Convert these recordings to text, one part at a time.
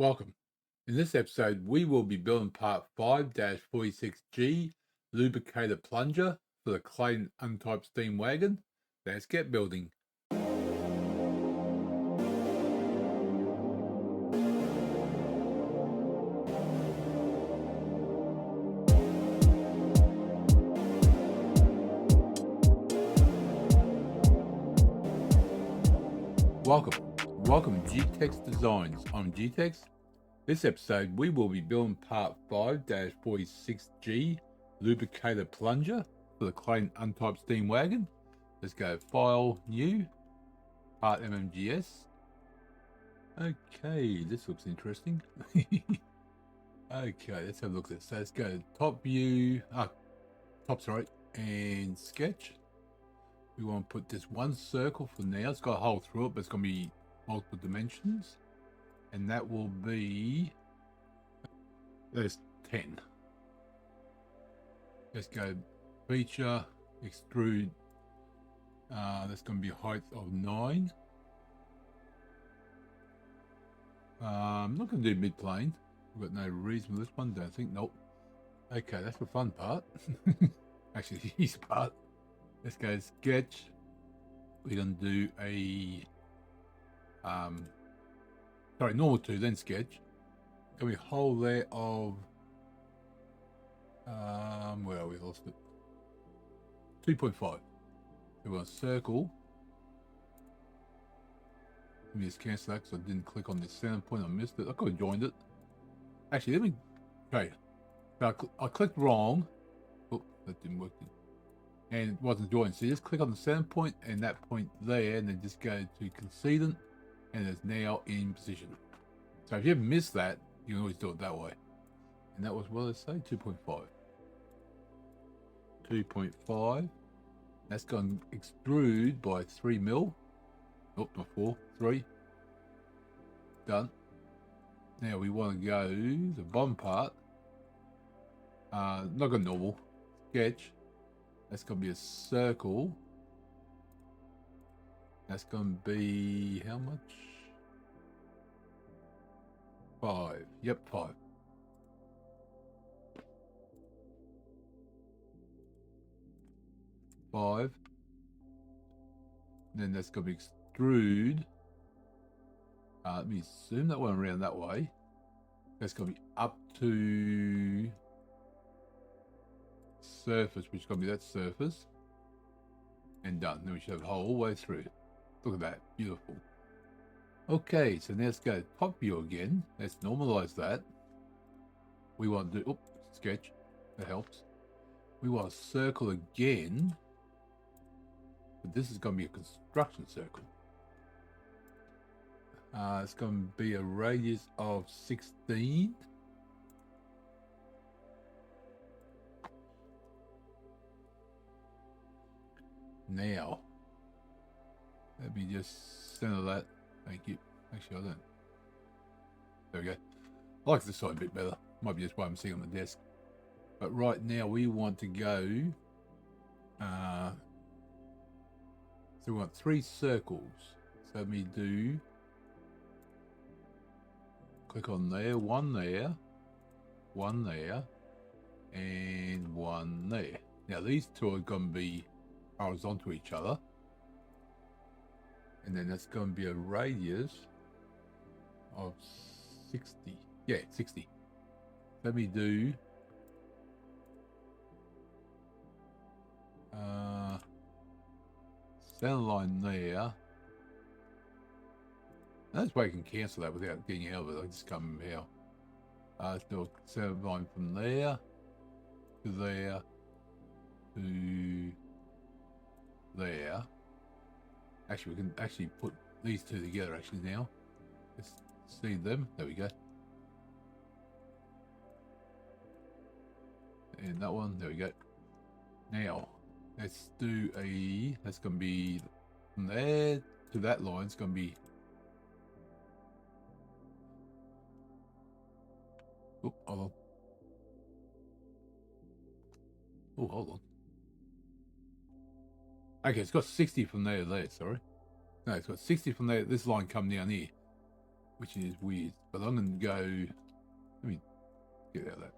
Welcome. In this episode, we will be building part 5-46G Lubricator Plunger for the Clayton Undertype Steam Wagon. Let's get building. Welcome G-Tex Designs. I'm G-Tex. This episode, we will be building part 5-46G Lubricator Plunger for the Clayton Undertype Steam Wagon. Let's go File, New, Part MMGS. Okay, this looks interesting. Okay, let's have a look at this. So let's go top view, top's right, and sketch. We want to put this one circle for now. It's got a hole through it, but it's going to be multiple dimensions. And that will be, there's 10. Let's go feature, extrude. That's going to be a height of 9. I'm not going to do mid-plane. We've got no reason for this one, don't think. Nope. Okay, that's the fun part. Actually, the easy part. Let's go sketch. We're going to do a normal 2, then sketch. Going to be a hole there of where are we? Lost it. 2.5. So we're going to circle. Let me just cancel that because I didn't click on the center point. I missed it. I could have joined it. Actually, let me. Okay. So I clicked wrong. Oh, that didn't work. And it wasn't joined. So you just click on the center point and that point there, and then just go to concedent, and it's now in position. So if you missed that, you can always do it that way. And that was, what did I say? 2.5. 2.5. That's going to extrude by 3 mil. Nope, not 4. 3. Done. Now we want to go the bottom part. Not going to normal. Sketch. That's going to be a circle. That's going to be how much? 5. Yep, 5. 5. Then that's going to be extrude. Let me zoom that one around that way. That's going to be up to surface, which is going to be that surface. And done. Then we should have a hole all the way through. Look at that. Beautiful. Okay, so now let's go top view again. Let's normalize that. We want to do, sketch. That helps. We want to circle again. But this is going to be a construction circle. It's going to be a radius of 16. Now, let me just center that. Thank you. Actually, I don't. There we go. I like this side a bit better. Might be just why I'm sitting on the desk. But right now, we want to go. So we want 3 circles. So let me do. Click on there, 1 there, 1 there, and 1 there. Now these 2 are going to be horizontal to each other. And then that's going to be a radius of 60. Yeah, 60. Let me do center line there. That's why you can cancel that without getting out of it. I just come here. Let's do a center line from there to there to there. Actually, we can actually put these 2 together actually now. Let's see them. There we go. And that one, there we go. Now, let's do a, that's going to be from there to that line. It's going to be, oh, hold on. Oh, hold on. Okay, it's got 60 from there to there, sorry. No, it's got 60 from there. This line come down here. which is weird. But I'm going to go. Let me get out of that.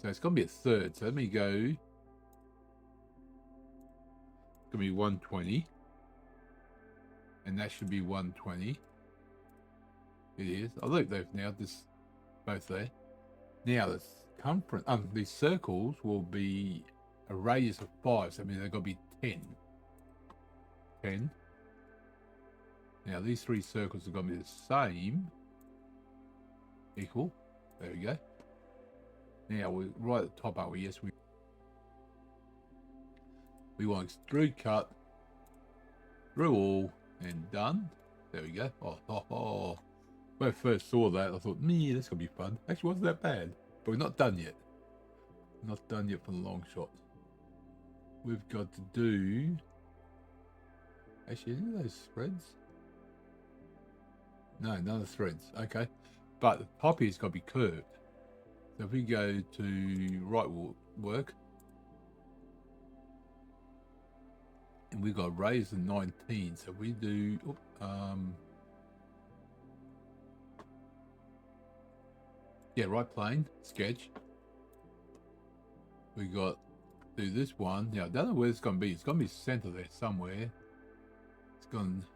So it's going to be a third. So let me go. It's going to be 120. And that should be 120. It is. I look those now. This both there. Now the circumference. These circles will be a radius of 5. So I mean they've got to be 10. 10. Now these three circles are going to be the same. Equal. There we go. Now we're right at the top, aren't we? Yes, we want extrude cut through all and done. There we go. Oh. When I first saw that, I thought, me, this could be fun. Actually, wasn't that bad. But we're not done yet. Not done yet for the long shot. We've got to do. Actually, any of those threads? No, none of the threads. Okay. But the top here's got to be curved. So if we go to right work, and we've got raise to 19. So we do, yeah, right plane, sketch. We got do this one. Now I don't know where it's going to be. It's going to be center there somewhere. It's going to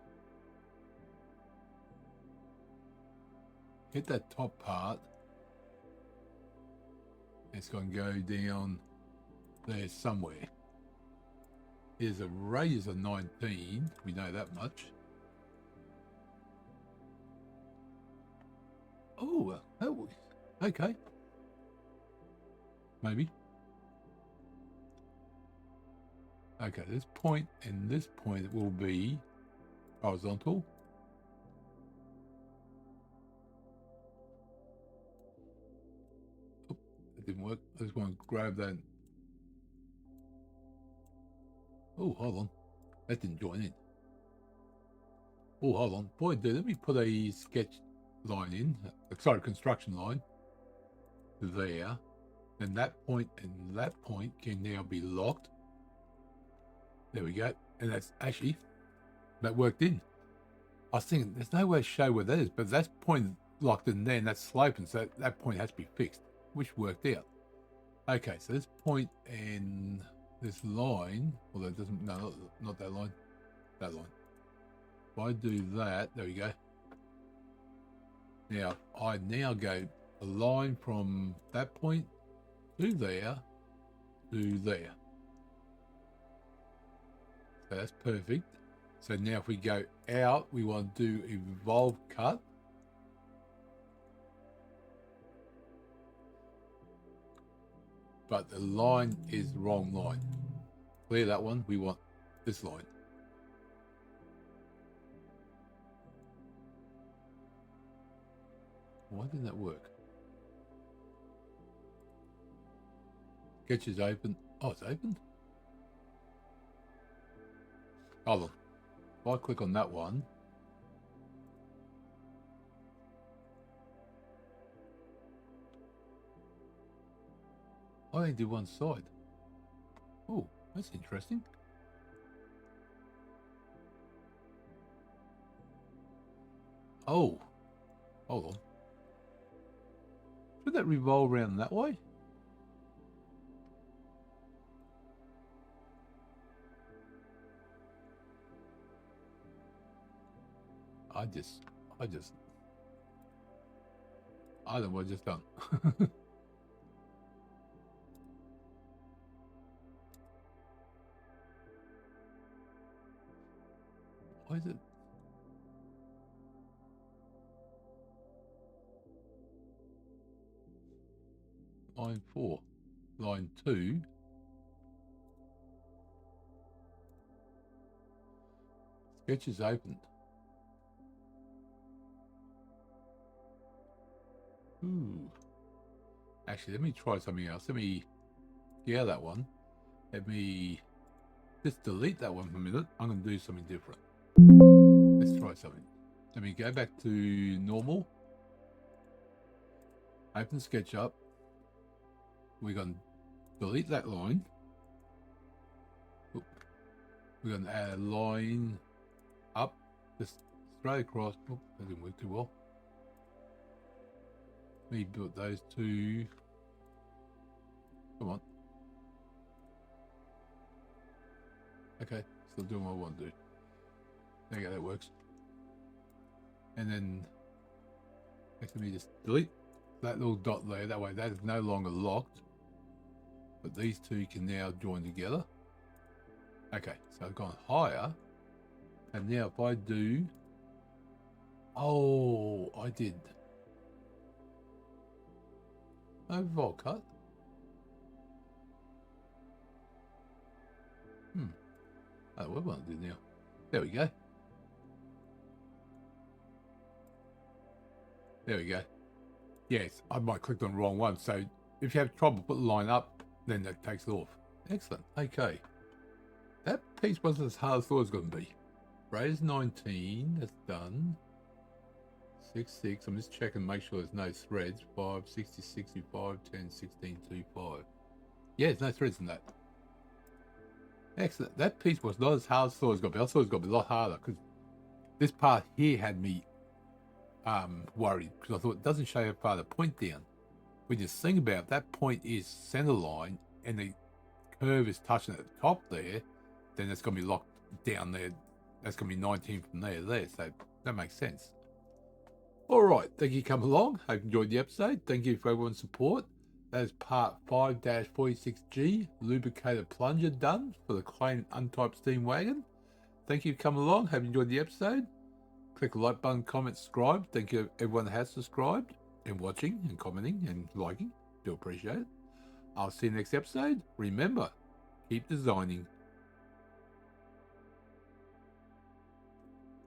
hit that top part. It's going to go down there somewhere. Here's a radius of 19. We know that much. Oh, okay. Maybe. Okay, this point and this point will be horizontal. Oh, it didn't work. I just want to grab that. Oh, hold on. That didn't join in. Oh, hold on. Boy, dude, let me put a sketch line in. Sorry, construction line. There. Then that point and that point can now be locked. There we go. And that's actually, that worked in. I was thinking, there's no way to show where that is, but that's point locked in there and that's sloping, so that point has to be fixed, which worked out. Okay, so this point and this line, although it doesn't, no, not that line, that line. If I do that, there we go. Now, I now go a line from that point to there to there. So that's perfect. So now if we go out, we want to do evolve cut. But the line is the wrong line. Clear that one. We want this line. Why didn't that work? Sketch is open. Oh, it's open? Hold on. If I click on that one, I only do one side. Oh, that's interesting. Oh, hold on. Should that revolve around that way? I don't know what I just done. Why is it? Line 4, line 2. Sketch is opened. Ooh. Actually, let me try something else. Let me get out of that one. Let me just delete that one for a minute. I'm going to do something different. Let's try something. Let me go back to normal. Open SketchUp. We're going to delete that line. Oop. We're going to add a line up, just straight across. Oop, that didn't work too well. me build those two. Come on. Okay, still doing what I want to do. There you go, that works. And then next to me, just delete that little dot there. That way that is no longer locked. But these two can now join together. Okay, so I've gone higher. And now if I do... Oh, I did. No vault cut. Oh, what do I want to do now? There we go. There we go. Yes, I might click on the wrong one. So if you have trouble putting the line up, then that takes it off. Excellent. Okay. That piece wasn't as hard as I thought it was going to be. Raise 19. That's done. 6, I'm just checking, make sure there's no threads. 5, 60, 65, 10, 16, 2, 5. Yeah, there's no threads in that. Excellent. That piece was not as hard as I thought it was going to be. I thought it was going to be a lot harder because this part here had me worried because I thought it doesn't show how far the point down. When you think about it, that point is center line and the curve is touching at the top there, then it's going to be locked down there. That's going to be 19 from there to there. So that makes sense. All right, thank you for coming along. Hope you enjoyed the episode. Thank you for everyone's support. That is part 5-46G, Lubricator Plunger done for the Clayton Undertype Steam Wagon. Thank you for coming along. Hope you enjoyed the episode. Click the like button, comment, subscribe. Thank you everyone that has subscribed and watching and commenting and liking. Do appreciate it. I'll see you next episode. Remember, keep designing.